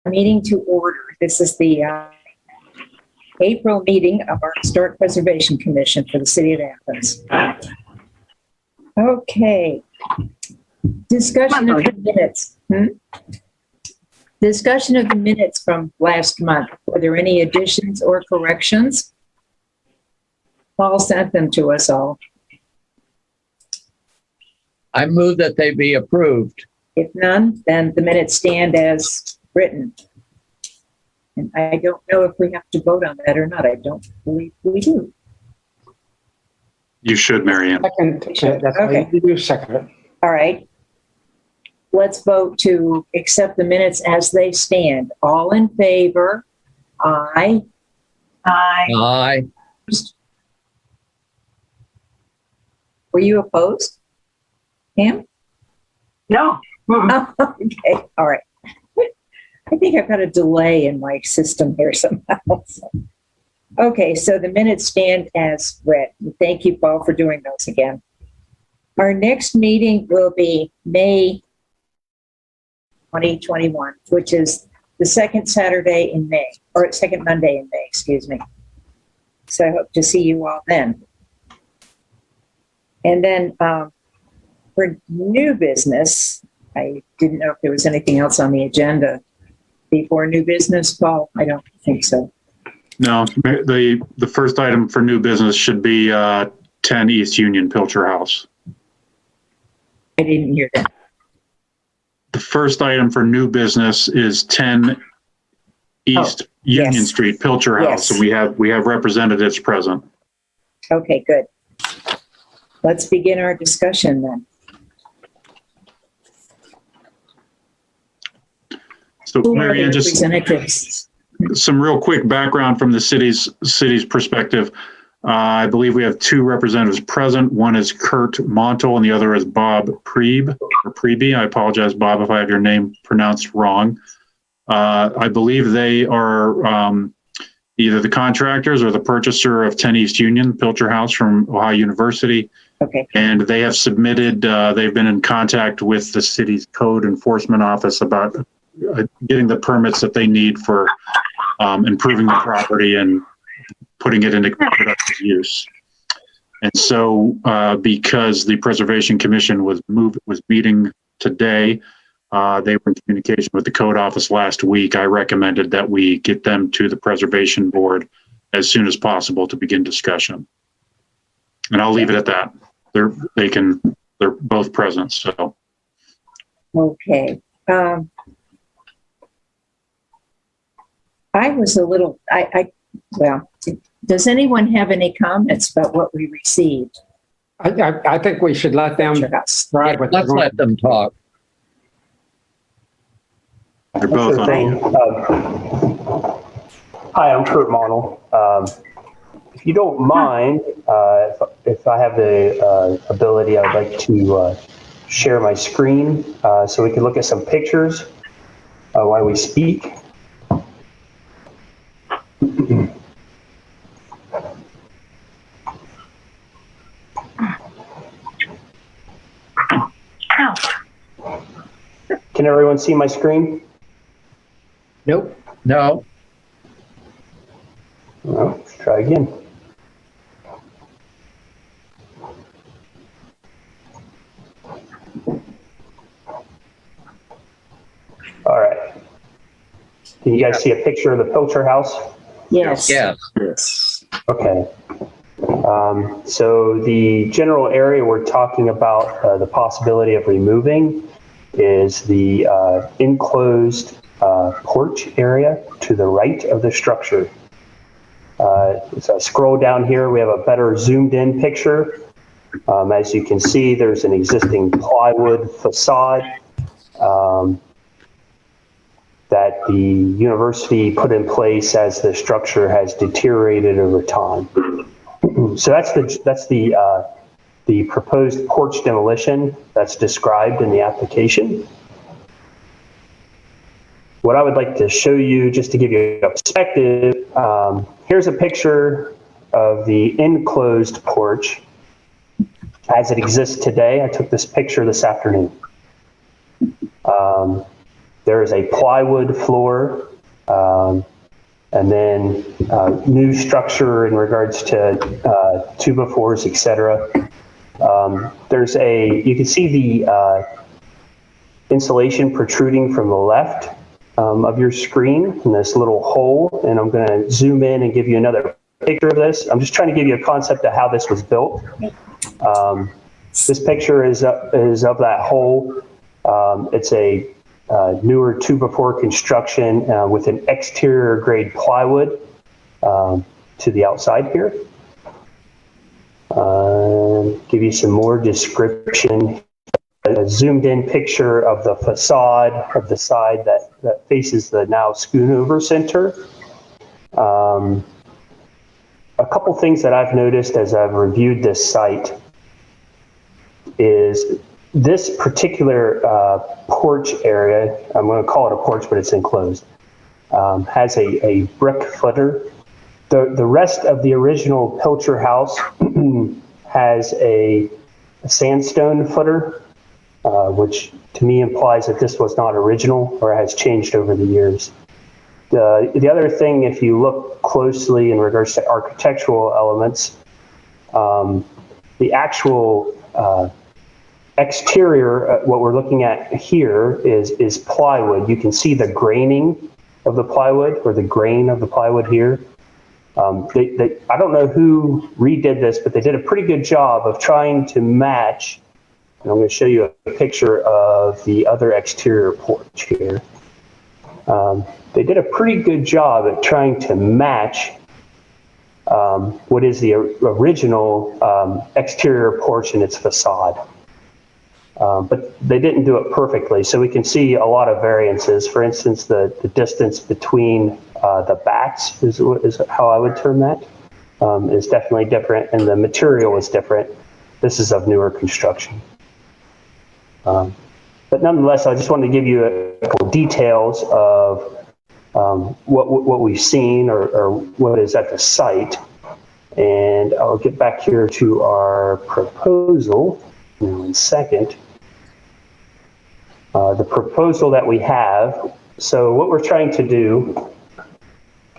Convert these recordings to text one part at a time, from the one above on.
Meeting to order. This is the April meeting of our Historic Preservation Commission for the City of Athens. Okay. Discussion of the minutes. Discussion of the minutes from last month. Were there any additions or corrections? Paul sent them to us all. I move that they be approved. If none, then the minutes stand as written. And I don't know if we have to vote on that or not. I don't believe we do. You should, Marianne. Second. That's okay. You do second it. All right. Let's vote to accept the minutes as they stand. All in favor? Aye. Aye. Aye. Were you opposed? Pam? No. Oh, okay. All right. I think I've got a delay in my system here somehow. Okay, so the minutes stand as read. Thank you, Paul, for doing those again. Our next meeting will be May 2021, which is the second Saturday in May, or second Monday in May, excuse me. So I hope to see you all then. And then for new business, I didn't know if there was anything else on the agenda. Before new business, Paul? I don't think so. No, the first item for new business should be 10 East Union Pilcher House. I didn't hear that. The first item for new business is 10 East Union yes. Street Pilcher House, Yes. and we have representatives present. Okay, good. Let's begin our discussion then. So, Who are the Marianne, just representatives? some real quick background from the city's perspective. I believe we have two representatives present. One is Kurt Montel and the other is Bob Priebe. I apologize, Bob, if I have your name pronounced wrong. I believe they are either the contractors or the purchaser of 10 East Union Pilcher House from Ohio University. Okay. And they have submitted, they've been in contact with the city's code enforcement office about getting the permits that they need for improving the property and putting it into productive use. And so because the Preservation Commission was meeting today, they were in communication with the code office last week. I recommended that we get them to the Preservation Board as soon as possible to begin discussion. And I'll leave it at that. They're both present, so. Okay. I was a little, well, does anyone have any comments about what we received? I think we should let them describe what Let's let them talk. They're both on. Hi, I'm Kurt Montel. If you don't mind, if I have the ability, I'd like to share my screen so we can look at some pictures while we speak. Can everyone see my screen? Nope. No. Well, let's try again. All right. Can you guys see a picture of the Pilcher House? Yes. Yes. Okay. So the general area we're talking about the possibility of removing is the enclosed porch area to the right of the structure. So scroll down here, we have a better zoomed in picture. As you can see, there's an existing plywood facade that the university put in place as the structure has deteriorated over time. So that's the proposed porch demolition that's described in the application. What I would like to show you, just to give you a perspective, here's a picture of the enclosed porch as it exists today. I took this picture this afternoon. There is a plywood floor, and then new structure in regards to 2x4s, etc. You can see the insulation protruding from the left of your screen in this little hole, and I'm going to zoom in and give you another picture of this. I'm just trying to give you a concept of how this was built. This picture is of that hole. It's a newer 2x4 construction with an exterior grade plywood to the outside here. Give you some more description. A zoomed in picture of the facade of the side that faces the now Schoonover Center. A couple things that I've noticed as I've reviewed this site is this particular porch area, I'm going to call it a porch, but it's enclosed, has a brick footer. The rest of the original Pilcher house has a sandstone footer, which to me implies that this was not original or has changed over the years. The other thing, if you look closely in regards to architectural elements, the actual exterior, what we're looking at here is plywood. You can see the graining of the plywood, or the grain of the plywood here. I don't know who redid this, but they did a pretty good job of trying to match. And I'm going to show you a picture of the other exterior porch here. They did a pretty good job at trying to match what is the original exterior porch and its facade. But they didn't do it perfectly, so we can see a lot of variances. For instance, the distance between the backs is how I would term that, is definitely different, and the material is different. This is of newer construction. But nonetheless, I just wanted to give you a couple details of what we've seen or what is at the site. And I'll get back here to our proposal in a second. The proposal that we have, so what we're trying to do,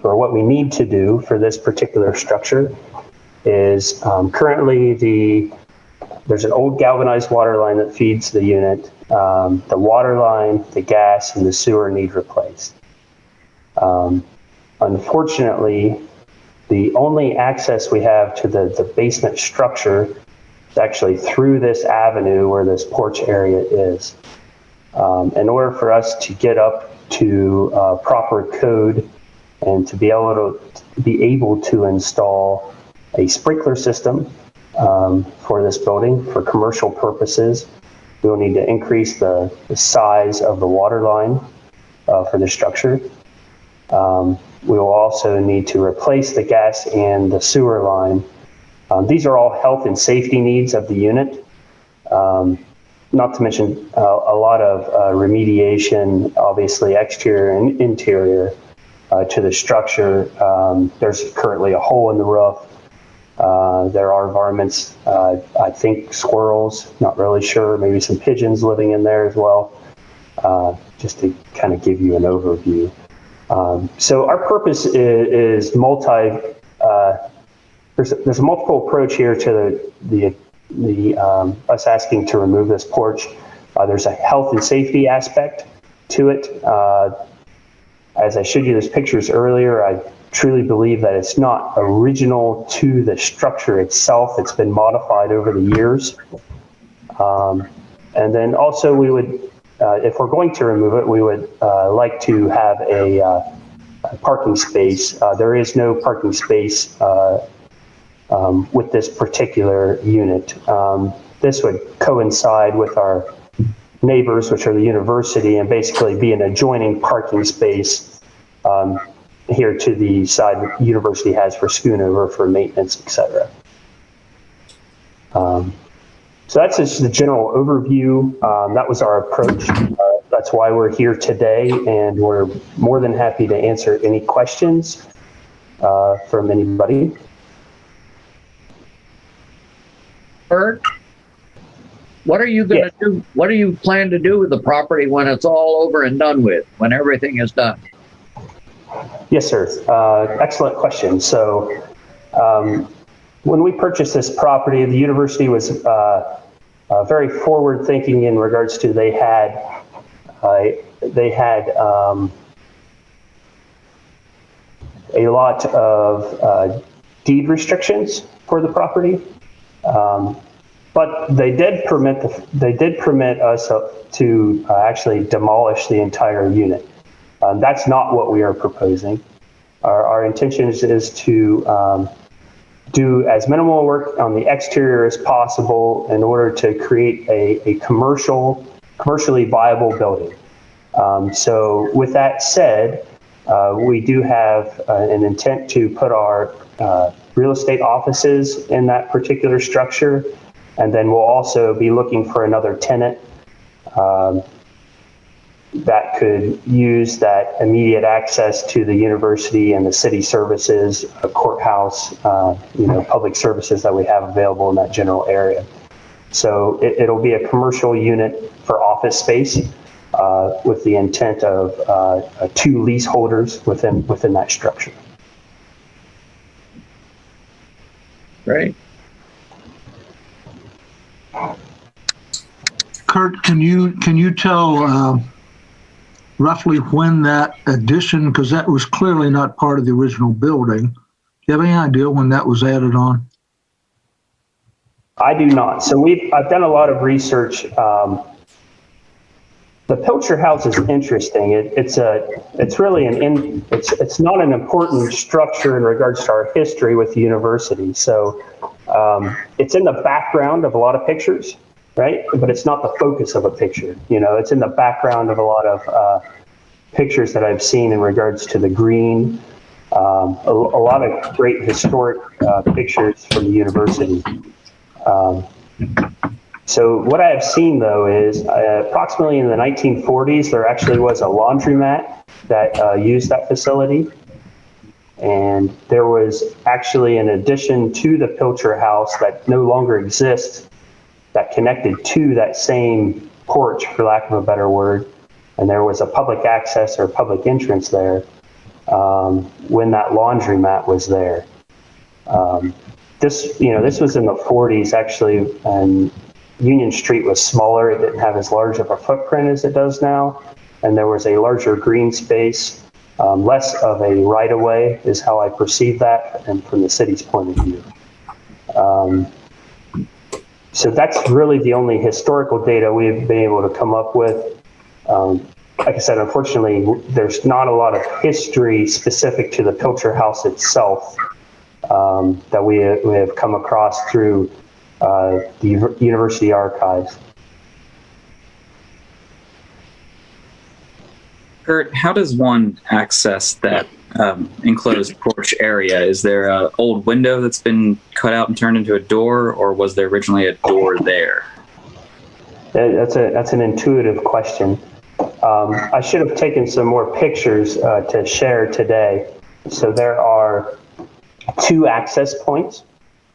or what we need to do for this particular structure is currently there's an old galvanized water line that feeds the unit. The water line, the gas, and the sewer need replaced. Unfortunately, the only access we have to the basement structure is actually through this avenue where this porch area is. In order for us to get up to proper code and to be able to install a sprinkler system for this building for commercial purposes, we will need to increase the size of the water line for the structure. We will also need to replace the gas and the sewer line. These are all health and safety needs of the unit. Not to mention a lot of remediation, obviously exterior and interior to the structure. There's currently a hole in the roof. There are varmints, I think squirrels, not really sure, maybe some pigeons living in there as well, just to kind of give you an overview. So our purpose is there's a multiple approach here to us asking to remove this porch. There's a health and safety aspect to it. As I showed you those pictures earlier, I truly believe that it's not original to the structure itself. It's been modified over the years. And then also we would, if we're going to remove it, we would like to have a parking space. There is no parking space with this particular unit. This would coincide with our neighbors, which are the university, and basically be an adjoining parking space here to the side that the university has for Schoonover, for maintenance, etc. So that's just the general overview. That was our approach. That's why we're here today, and we're more than happy to answer any questions from anybody. Bert? What are you gonna do? What do you plan to do with the property when it's all over and done with, when everything is done? Yes, sir. Excellent question. So, when we purchased this property, the university was very forward-thinking in regards to they had a lot of deed restrictions for the property, but they did permit us to actually demolish the entire unit. That's not what we are proposing. Our intention is to do as minimal work on the exterior as possible in order to create a commercially viable building. So with that said, we do have an intent to put our real estate offices in that particular structure, and then we'll also be looking for another tenant that could use that immediate access to the university and the city services, a courthouse, public services that we have available in that general area. So it'll be a commercial unit for office space with the intent of 2 leaseholders within that structure. Great. Kurt, can you tell roughly when that addition, because that was clearly not part of the original building, do you have any idea when that was added on? I do not. So I've done a lot of research. The Pilcher House is interesting. It's not an important structure in regards to our history with the university. So it's in the background of a lot of pictures, right? But it's not the focus of a picture. It's in the background of a lot of pictures that I've seen in regards to the green. A lot of great historic pictures from the university. So what I have seen, though, is approximately in the 1940s, there actually was a laundromat that used that facility. And there was actually an addition to the Pilcher House that no longer exists that connected to that same porch, for lack of a better word. And there was a public access or public entrance there when that laundromat was there. This was in the 40s, actually, and Union Street was smaller. It didn't have as large of a footprint as it does now. And there was a larger green space, less of a right-of-way is how I perceive that, and from the city's point of view. So that's really the only historical data we've been able to come up with. Like I said, unfortunately, there's not a lot of history specific to the Pilcher House itself that we have come across through the university archives. Kurt, how does one access that enclosed porch area? Is there an old window that's been cut out and turned into a door, or was there originally a door there? That's an intuitive question. I should have taken some more pictures to share today. So there are 2 access points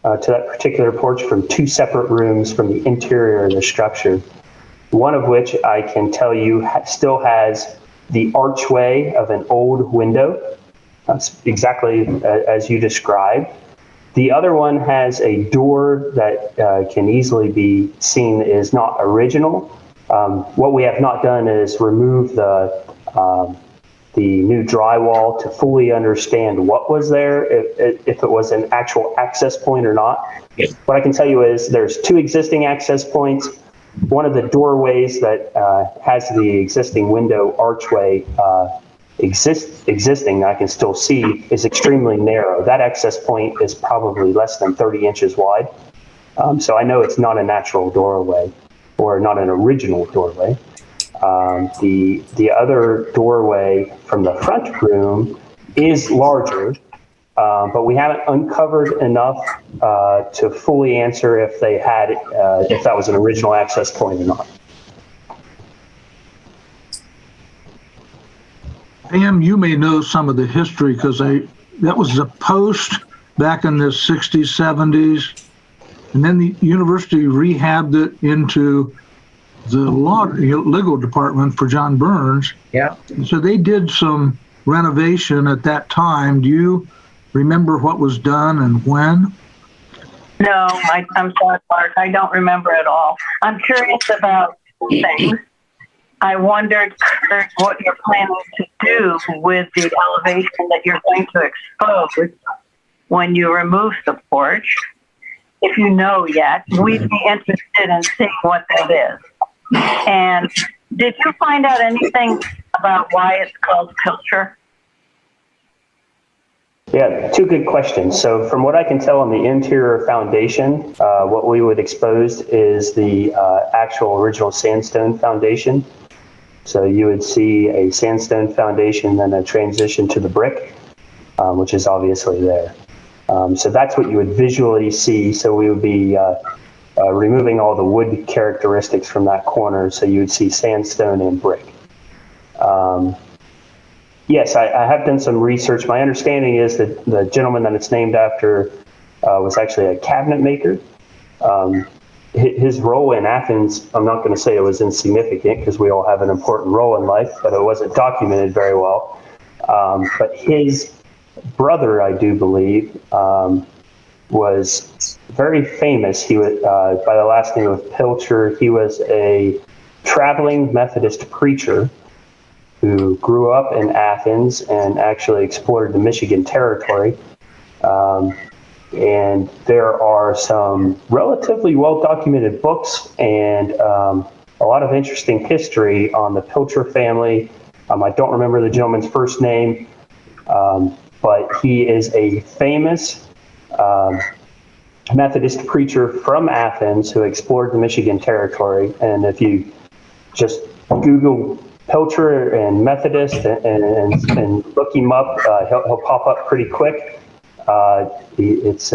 to that particular porch from 2 separate rooms from the interior of the structure. One of which I can tell you still has the archway of an old window. That's exactly as you described. The other one has a door that can easily be seen is not original. What we have not done is remove the new drywall to fully understand what was there, if it was an actual access point or not. Yes. What I can tell you is there's 2 existing access points. One of the doorways that has the existing window archway existing that I can still see is extremely narrow. That access point is probably less than 30 inches wide. So I know it's not a natural doorway or not an original doorway. The other doorway from the front room is larger, but we haven't uncovered enough to fully answer if they had if that was an original access point or not. Pam, you may know some of the history because that was a post back in the 60s, 70s. and then the university rehabbed it into the legal department for John Burns. Yeah. So they did some renovation at that time. Do you remember what was done and when? No, I'm sorry, Mark. I don't remember at all. I'm curious about things. I wondered, Kurt, what you're planning to do with the elevation that you're going to expose when you remove the porch. If you know yet, we'd be interested in seeing what that is. And did you find out anything about why it's called pilcher? Yeah, two good questions. So from what I can tell on the interior foundation, what we would expose is the actual original sandstone foundation. So you would see a sandstone foundation, then a transition to the brick, which is obviously there. So that's what you would visually see. So we would be removing all the wood characteristics from that corner. So you would see sandstone and brick. Yes, I have done some research. My understanding is that the gentleman that it's named after was actually a cabinet maker. His role in Athens, I'm not going to say it was insignificant because we all have an important role in life, but it wasn't documented very well. But his brother, I do believe, was very famous. He was, by the last name of Pilcher, he was a traveling Methodist preacher who grew up in Athens and actually explored the Michigan territory. And there are some relatively well-documented books and a lot of interesting history on the Pilcher family. I don't remember the gentleman's first name, but he is a famous Methodist preacher from Athens who explored the Michigan territory. And if you just Google Pilcher and Methodist and look him up, he'll pop up pretty quick. It's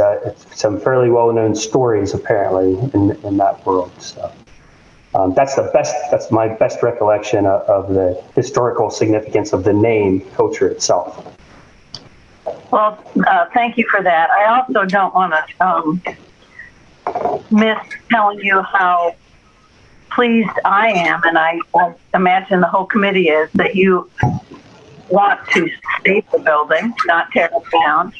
some fairly well-known stories apparently in that world. So that's my best recollection of the historical significance of the name Pilcher itself. Well, thank you for that. I also don't want to miss telling you how pleased I am, and I imagine the whole committee is, that you want to save the building, not tear it down.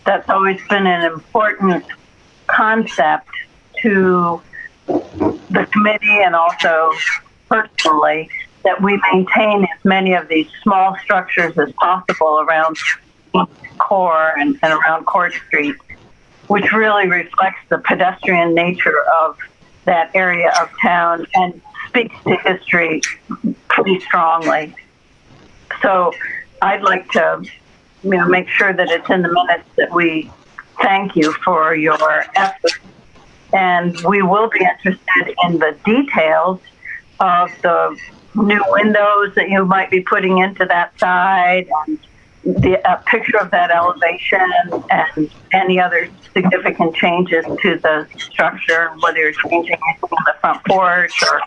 That's always been an important concept to the committee and also personally, that we maintain as many of these small structures as possible around Core and around Court Street, which really reflects the pedestrian nature of that area of town and speaks to history pretty strongly. So I'd like to make sure that it's in the minutes that we thank you for your efforts. And we will be interested in the details of the new windows that you might be putting into that side, and a picture of that elevation, and any other significant changes to the structure, whether you're changing anything on the front porch or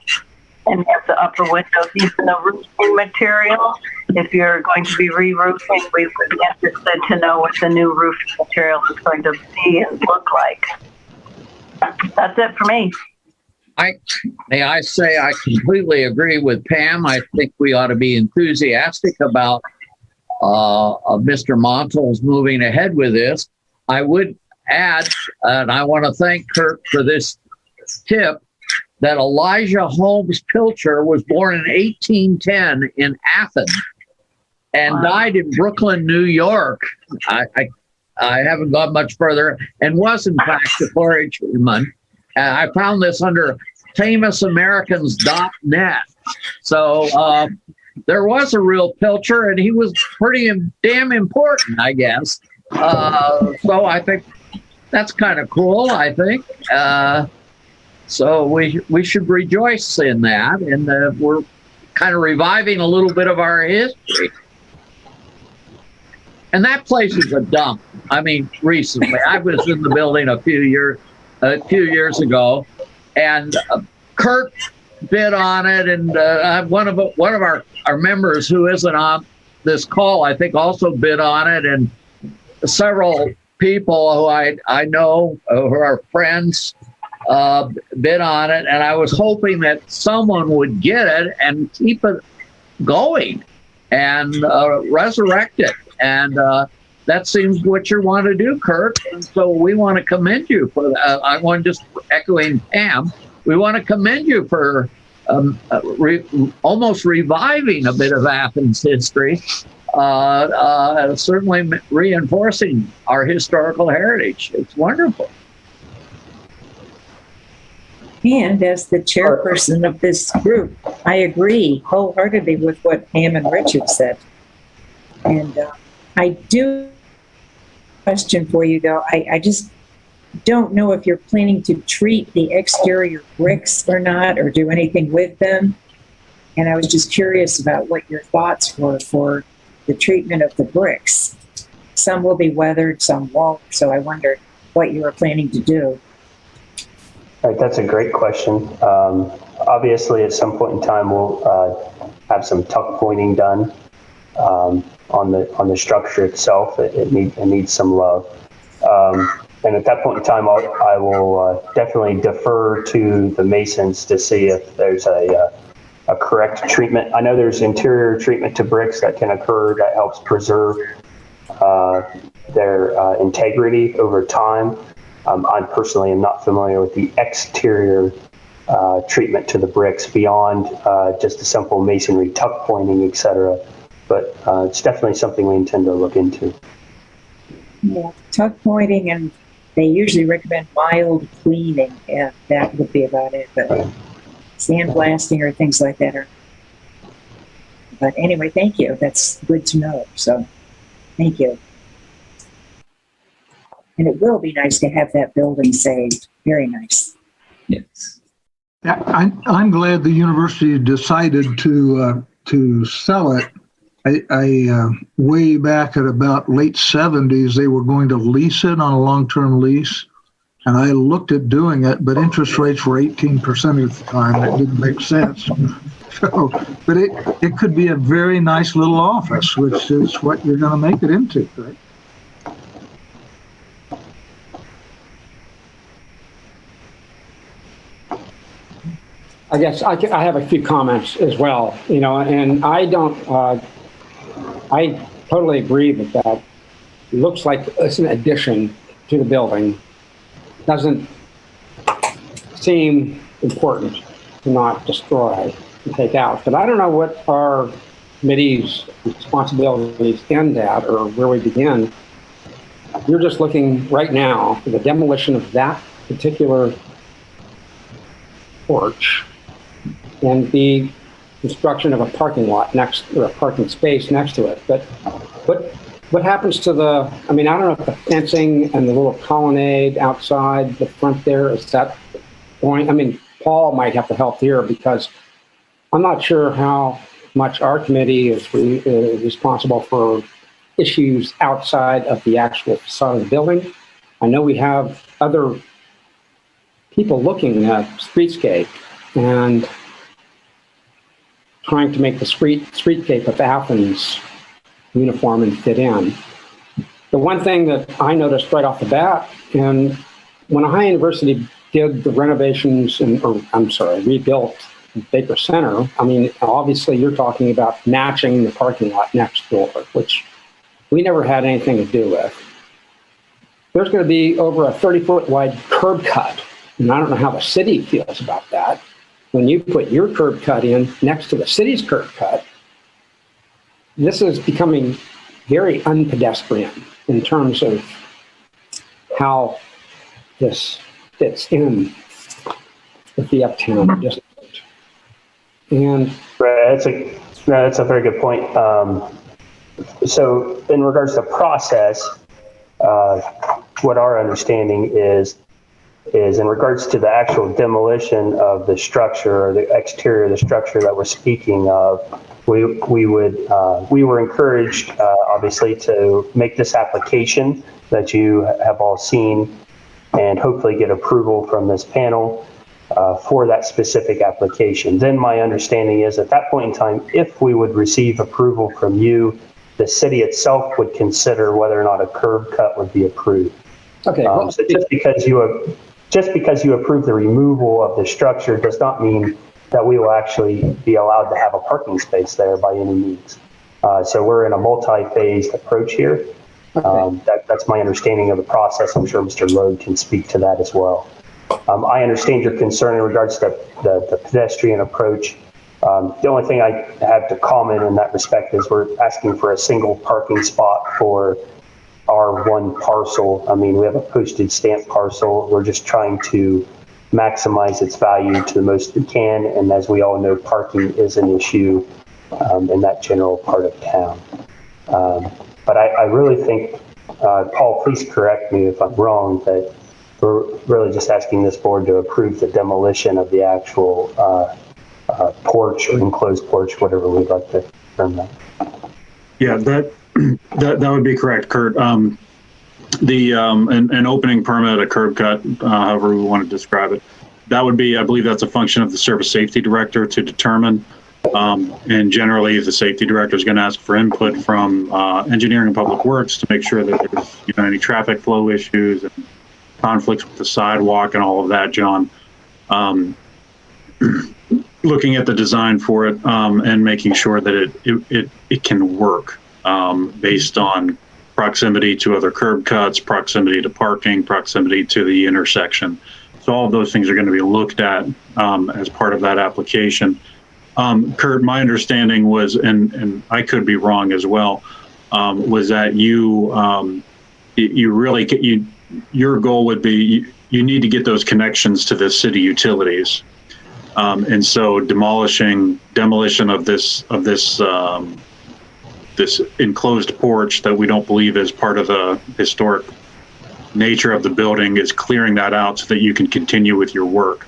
any of the upper windows, even the roofing material. If you're going to be re-roofing, we would be interested to know what the new roofing material is going to be and look like. That's it for me. May I say I completely agree with Pam. I think we ought to be enthusiastic about Mr. Montal's moving ahead with this. I would add, and I want to thank Kurt for this tip, that Elijah Holmes Pilcher was born in 1810 in Athens and died in Brooklyn, New York. I haven't gone much further, and was in fact a clergyman. I found this under famousamericans.net. So there was a real Pilcher, and he was pretty damn important, I guess. So I think that's kind of cool, I think. So we should rejoice in that, and we're kind of reviving a little bit of our history. And that place is a dump. I mean, recently I was in the building a few years ago, and Kurt bid on it, and one of our members who isn't on this call, I think, also bid on it, and several people who I know who are friends bid on it, and I was hoping that someone would get it and keep it going and resurrect it. And that seems what you want to do, Kirk. And so we want to commend you for that. I want just echoing Pam. We want to commend you for almost reviving a bit of Athens history, certainly reinforcing our historical heritage. It's wonderful. And as the chairperson of this group, I agree wholeheartedly with what Pam and Richard said. And I do question for you, though. I just don't know if you're planning to treat the exterior bricks or not, or do anything with them. And I was just curious about what your thoughts were for the treatment of the bricks. Some will be weathered, some won't. So I wondered what you were planning to do. Right, that's a great question. Obviously, at some point in time, we'll have some tuck pointing done on the structure itself. It needs some love. And at that point in time, I will definitely defer to the masons to see if there's a correct treatment. I know there's interior treatment to bricks that can occur that helps preserve their integrity over time. I personally am not familiar with the exterior treatment to the bricks beyond just a simple masonry tuck pointing, etc. But it's definitely something we intend to look into. Yeah, tuck pointing, and they usually recommend mild cleaning. Yeah, that would be about it. But sandblasting or things like that are. But anyway, thank you. That's good to know. So, thank you. And it will be nice to have that building saved. Very nice. Yes. Yeah, I'm glad the university decided to sell it. I way back at about late 70s, they were going to lease it on a long-term lease, and I looked at doing it, but interest rates were 18% at the time. That didn't make sense. So, but it could be a very nice little office, which is what you're going to make it into, right? I guess I have a few comments as well, and I totally agree with that. It looks like it's an addition to the building. Doesn't seem important to not destroy and take out. But I don't know what our committee's responsibilities end at or where we begin. You're just looking right now for the demolition of that particular porch and the construction of a parking lot next, or a parking space next to it. But what happens to I don't know if the fencing and the little colonnade outside the front there, is that going? Paul might have to help here because I'm not sure how much our committee is responsible for issues outside of the actual facade of the building. I know we have other people looking at streetscape and trying to make the streetscape of Athens uniform and fit in. The one thing that I noticed right off the bat, and when Ohio University did the renovations rebuilt Baker Center, obviously you're talking about matching the parking lot next door, which we never had anything to do with. There's going to be over a 30-foot wide curb cut, and I don't know how the city feels about that. When you put your curb cut in next to the city's curb cut, this is becoming very unpedestrian in terms of how this fits in with the uptown district. And Right, that's a very good point. So in regards to process, what our understanding is in regards to the actual demolition of the structure or the exterior of the structure that we're speaking of, we were encouraged, obviously, to make this application that you have all seen and hopefully get approval from this panel for that specific application. Then my understanding is at that point in time, if we would receive approval from you, the city itself would consider whether or not a curb cut would be approved. okay, So just because you just because you approve the removal of the structure does not mean that we will actually be allowed to have a parking space there by any means. So we're in a multi-phased approach here. That's my understanding of the process. I'm sure Mr. Logue can speak to that as well. I understand your concern in regards to the pedestrian approach. The only thing I have to comment in that respect is we're asking for a single parking spot for our one parcel. I mean, we have a postage stamp parcel. We're just trying to maximize its value to the most we can. And as we all know, parking is an issue in that general part of town. But I really think, Paul, please correct me if I'm wrong, that we're really just asking this board to approve the demolition of the actual porch or enclosed porch, whatever we'd like to term that. Yeah, that would be correct, Kurt. An opening permit, a curb cut, however we want to describe it, that would be, I believe that's a function of the service safety director to determine. And generally, the safety director is going to ask for input from engineering and public works to make sure that there's any traffic flow issues and conflicts with the sidewalk and all of that, John. Looking at the design for it and making sure that it can work based on proximity to other curb cuts, proximity to parking, proximity to the intersection. So all of those things are going to be looked at as part of that application. Kurt, my understanding was, and I could be wrong as well, was that your goal would be you need to get those connections to the city utilities. And so demolition of this enclosed porch that we don't believe is part of the historic nature of the building is clearing that out so that you can continue with your work.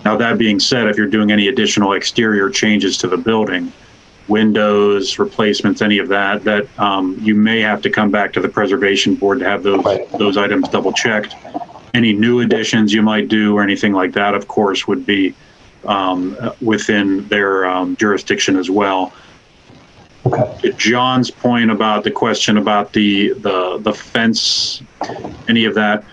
Now, that being said, if you're doing any additional exterior changes to the building, windows, replacements, any of that, you may have to come back to the preservation board to have those items double checked. Any new additions you might do or anything like that, of course, would be within their jurisdiction as well. Okay. To John's point about the question about the fence, any of that,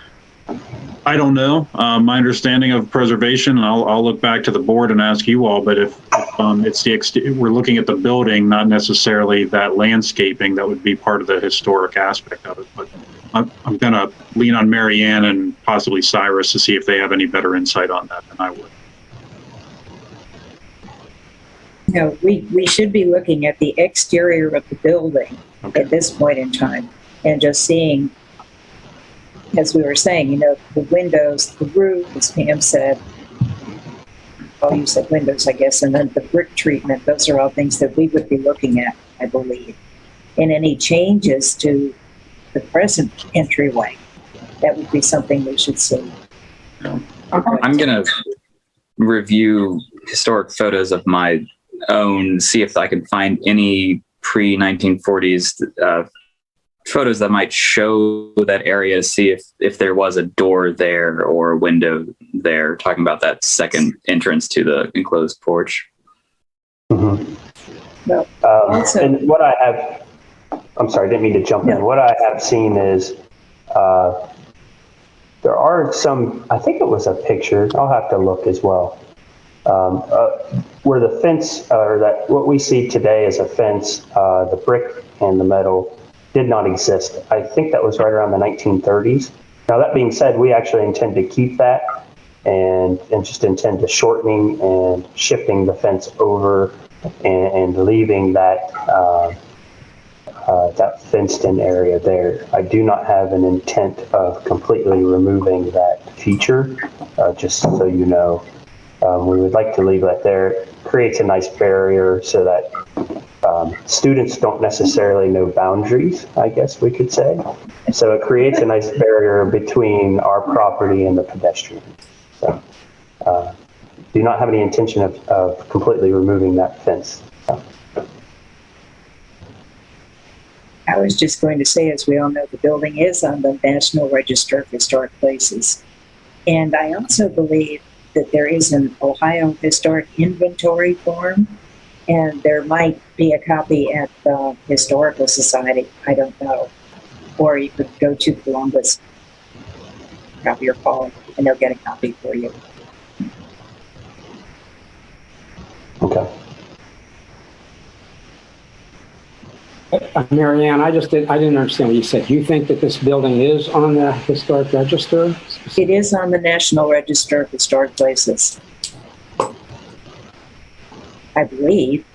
I don't know. My understanding of preservation, and I'll look back to the board and ask you all, but if it's we're looking at the building, not necessarily that landscaping, that would be part of the historic aspect of it. But I'm going to lean on Mary Ann and possibly Cyrus to see if they have any better insight on that than I would. No, we should be looking at the exterior of the building at this point in time and just seeing, as we were saying, the windows, the roof, as Pam said. Oh, you said windows, I guess, and then the brick treatment. Those are all things that we would be looking at, I believe. And any changes to the present entryway, that would be something we should see. I'm going to review historic photos of my own, see if I can find any pre-1940s photos that might show that area, see if there was a door there or a window there, talking about that second entrance to the enclosed porch. Mm-hmm. Well, and what I have, I'm sorry, I didn't mean to jump in. What I have seen is there are some, I think it was a picture, I'll have to look as well, where the fence, or that what we see today as a fence, the brick and the metal did not exist. I think that was right around the 1930s. Now, that being said, we actually intend to keep that and just intend to shortening and shifting the fence over and leaving that that fenced-in area there. I do not have an intent of completely removing that feature, just so you know. We would like to leave that there. It creates a nice barrier so that students don't necessarily know boundaries, I guess we could say. So it creates a nice barrier between our property and the pedestrian. So do not have any intention of completely removing that fence. So. I was just going to say, as we all know, the building is on the National Register of Historic Places. And I also believe that there is an Ohio Historic Inventory form, and there might be a copy at the Historical Society. I don't know. Or you could go to Columbus. copy or Paul, and they'll get a copy for you. Okay. Mary Ann, I didn't understand what you said. You think that this building is on the historic register? It is on the National Register of Historic Places, I believe.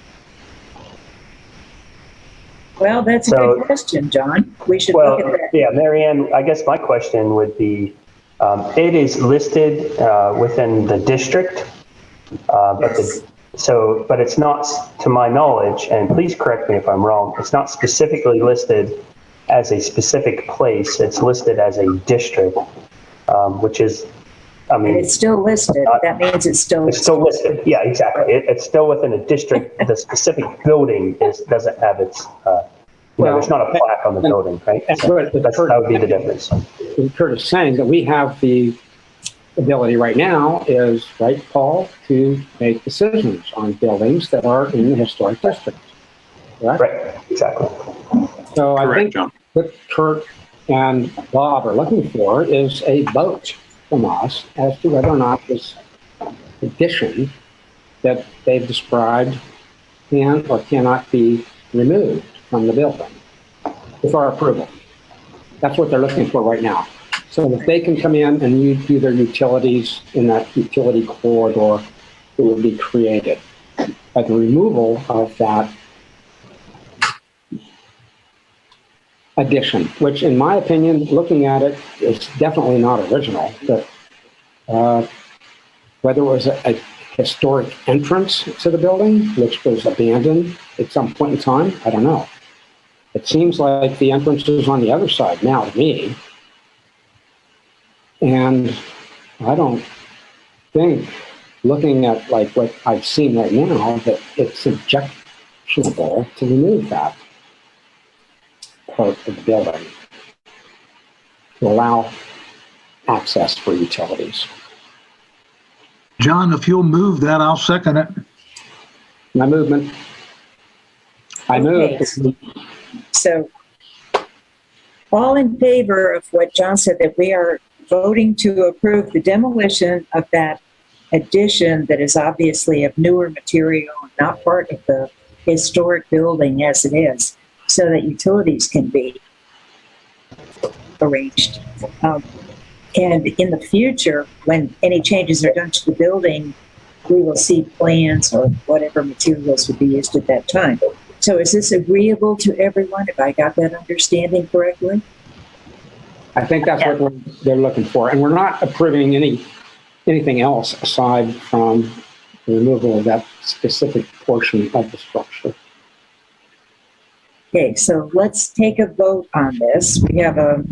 Well, that's a So- good question, John. We should look at Well, that. yeah, Mary Ann, I guess my question would be, it is listed within the district, but it's not, to my knowledge, and please correct me if I'm wrong, it's not specifically listed as a specific place. It's listed as a district, which is, I And mean, it's still listed. That means it's still it's still listed. Yeah, exactly. It's still within a district. The specific building doesn't have its, there's not a plaque on the building, right? And So but that would be the difference. Kurt is saying that we have the ability right now is, right, Paul, to make decisions on buildings that are in the historic district. Correct? Right, exactly. So I Correct, think John. what Kurt and Bob are looking for is a vote from us as to whether or not this addition that they've described can or cannot be removed from the building with our approval. That's what they're looking for right now. So if they can come in and do their utilities in that utility corridor that will be created, but the removal of that addition, which in my opinion, looking at it, is definitely not original, but whether it was a historic entrance to the building, which was abandoned at some point in time, I don't know. It seems like the entrance is on the other side now to me. And I don't think, looking at like what I've seen right now, that it's objectionable to remove that part of the building to allow access for utilities. John, if you'll move that, I'll second it. My movement. I Okay. move. So, all in favor of what John said, that we are voting to approve the demolition of that addition that is obviously of newer material, not part of the historic building as it is, so that utilities can be arranged. And in the future, when any changes are done to the building, we will see plans or whatever materials would be used at that time. So is this agreeable to everyone? Have I got that understanding correctly? I think that's what they're looking for. And we're not approving anything else aside from the removal of that specific portion of the structure. Okay, so let's take a vote on this. We have a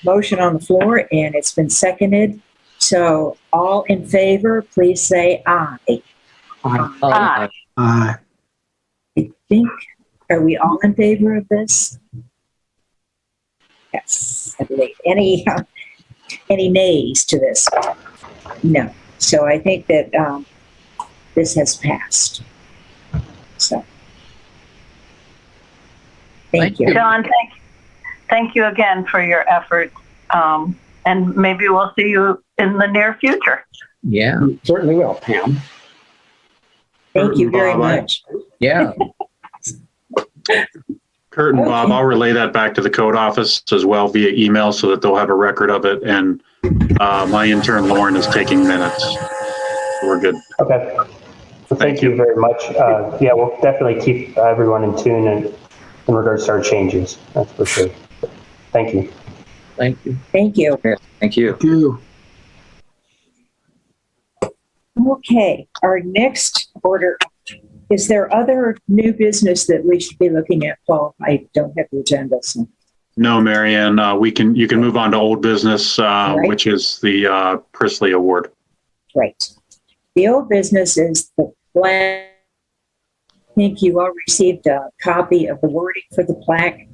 motion on the floor and it's been seconded. So all in favor, please say aye. Aye. Aye. I think, are we all in favor of this? Yes, I believe. Any nays to this? No. So I think that this has passed. So, thank you. John, thank you again for your efforts. And maybe we'll see you in the near future. Yeah, Certainly will, Pam. Thank you very Bob, much. yeah. Kurt and Bob, Okay. I'll relay that back to the code office as well via email so that they'll have a record of it. And my intern Lauren is taking minutes. We're good. Okay. Well, thank you very much. Yeah, we'll definitely keep everyone in tune in regards to our changes. That's for sure. Thank you. Thank you. Thank you. Yeah, thank you. Thank you. Okay, our next order. Is there other new business that we should be looking at, Paul? I don't have the agenda. So. No, Marianne, you can move on to old business, Right. which is the Prisley Award. Right. The old business is the plaque. I think you all received a copy of the wording for the plaque.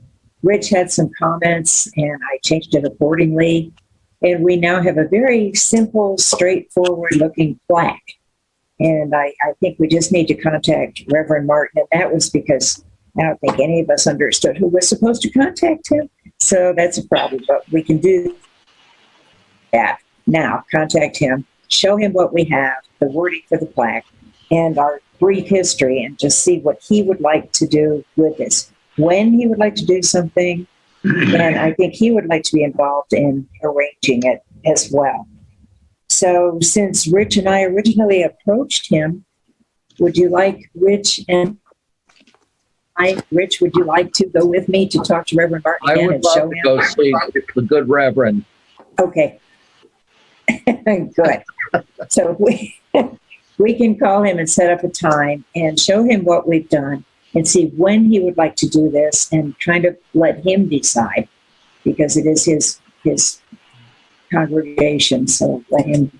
Rich had some comments and I changed it accordingly. And we now have a very simple, straightforward looking plaque. And I think we just need to contact Reverend Martin. And that was because I don't think any of us understood who was supposed to contact him. So that's a problem, but we can do that. Now, contact him, show him what we have, the wording for the plaque, and our brief history, and just see what he would like to do with this. When he would like to do something, and I think he would like to be involved in arranging it as well. So since Rich and I originally approached him, would you like Rich, would you like to go with me to talk to Reverend Martin I again would and love show to him? go see the good Reverend. Okay. Good. So we can call him and set up a time and show him what we've done and see when he would like to do this and kind of let him decide, because it is his congregation. So let him,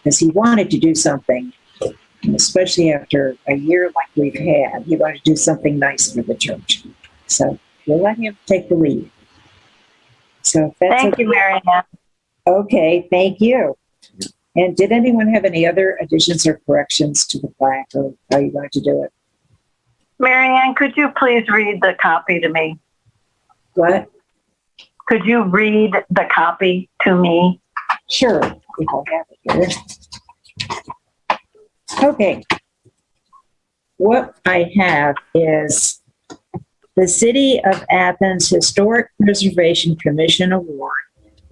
because he wanted to do something, and especially after a year like we've had, he wanted to do something nice for the church. So we'll let him take the lead. So if that's Thank you, Mary Ann. okay, thank you. And did anyone have any other additions or corrections to the plaque, or are you going to do it? Mary Ann, could you please read the copy to me? What? Could you read the copy to me? Sure, if I have it here. Okay. What I have is the City of Athens Historic Preservation Commission Award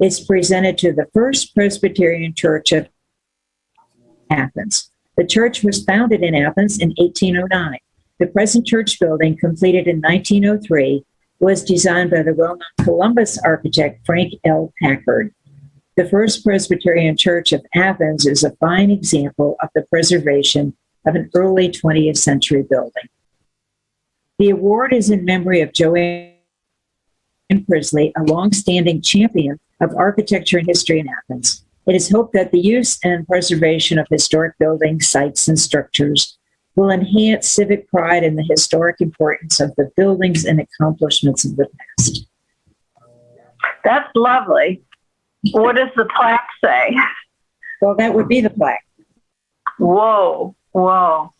is presented to the First Presbyterian Church of Athens. The church was founded in Athens in 1809. The present church building, completed in 1903, was designed by the well-known Columbus architect Frank L. Packard. The First Presbyterian Church of Athens is a fine example of the preservation of an early 20th century building. The award is in memory of Joanne Prisley, a long-standing champion of architecture and history in Athens. It is hoped that the use and preservation of historic buildings, sites, and structures will enhance civic pride in the historic importance of the buildings and accomplishments of the past. That's lovely. What does the plaque say? Well, that would be the plaque. Whoa,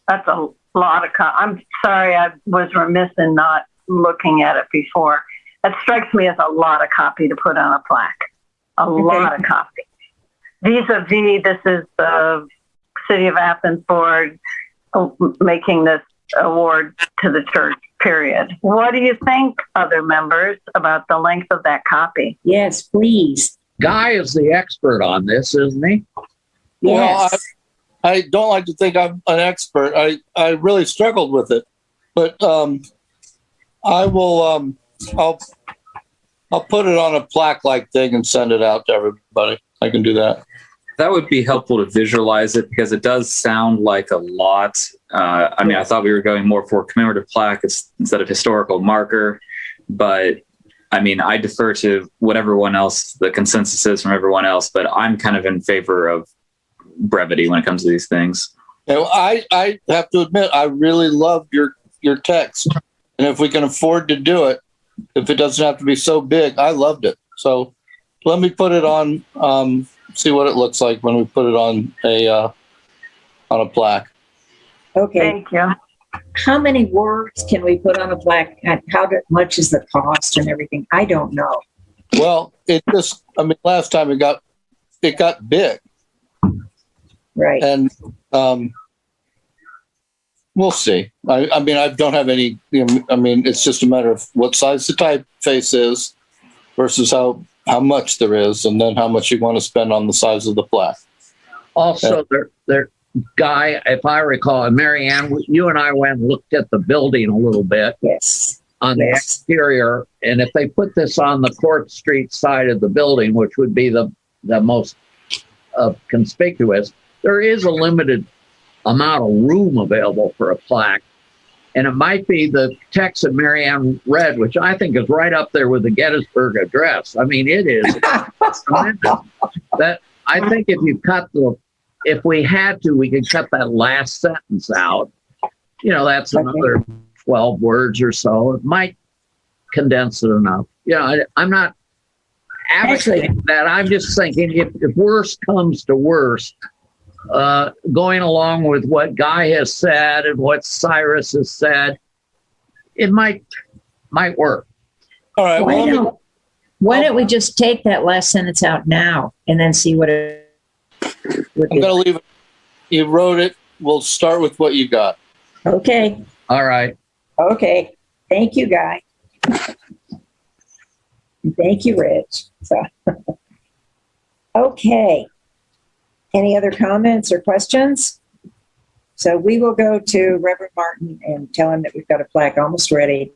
that's a lot of I'm sorry, I was remiss in not looking at it before. That strikes me as a lot of copy to put on a plaque. A lot of copy. Vis-a-vis, this is the City of Athens Board making this award to the church, period. What do you think, other members, about the length of that copy? Yes, please. Guy is the expert on this, isn't he? Yes. Well, I don't like to think I'm an expert. I really struggled with it, but I will. I'll put it on a plaque-like thing and send it out to everybody. I can do that. That would be helpful to visualize it, because it does sound like a lot. I mean, I thought we were going more for commemorative plaque instead of historical marker, but I mean, I defer to what everyone else, the consensus is from everyone else, but I'm kind of in favor of brevity when it comes to these things. And I have to admit, I really loved your text, and if we can afford to do it, if it doesn't have to be so big, I loved it. So let me put it on. See what it looks like when we put it on a plaque. Okay. Thank you. How many words can we put on a plaque? And how much is the cost and everything? I don't know. Well, last time it got big, Right. and we'll see. I mean, I don't have any. It's just a matter of what size the typeface is versus how much there is, and then how much you want to spend on the size of the plaque. Also, there, Guy, if I recall, and Mary Ann, you and I went and looked at the building a little bit Yes. on the exterior, and if they put this on the Court Street side of the building, which would be the most conspicuous, there is a limited amount of room available for a plaque. And it might be the text that Mary Ann read, which I think is right up there with the Gettysburg Address. I mean, it is tremendous. That I think if we had to, we could cut that last sentence out. That's another 12 words or so. It might condense it enough. I'm not advocating that. I'm just thinking if worst comes to worst, going along with what Guy has said and what Cyrus has said, it might work. All right. Well, Why don't we just take that last sentence out now and then see what it would I'm be? gonna leave it. You wrote it. We'll start with what you got. Okay, All right. okay. Thank you, Guy. Thank you, Rich. So, okay. Any other comments or questions? So we will go to Reverend Martin and tell him that we've got a plaque almost ready,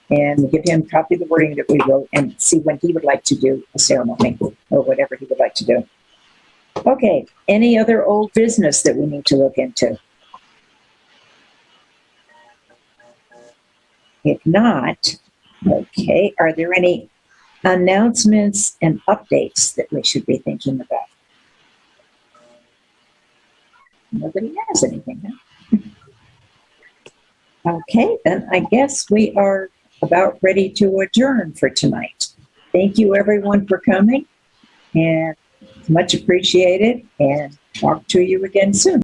and give him a copy of the wording that we wrote and see when he would like to do a ceremony or whatever he would like to do. Okay, any other old business that we need to look into? If not, okay, are there any announcements and updates that we should be thinking about? Nobody has anything, huh? Okay, then I guess we are about ready to adjourn for tonight. Thank you, everyone, for coming, and much appreciated, and talk to you again soon.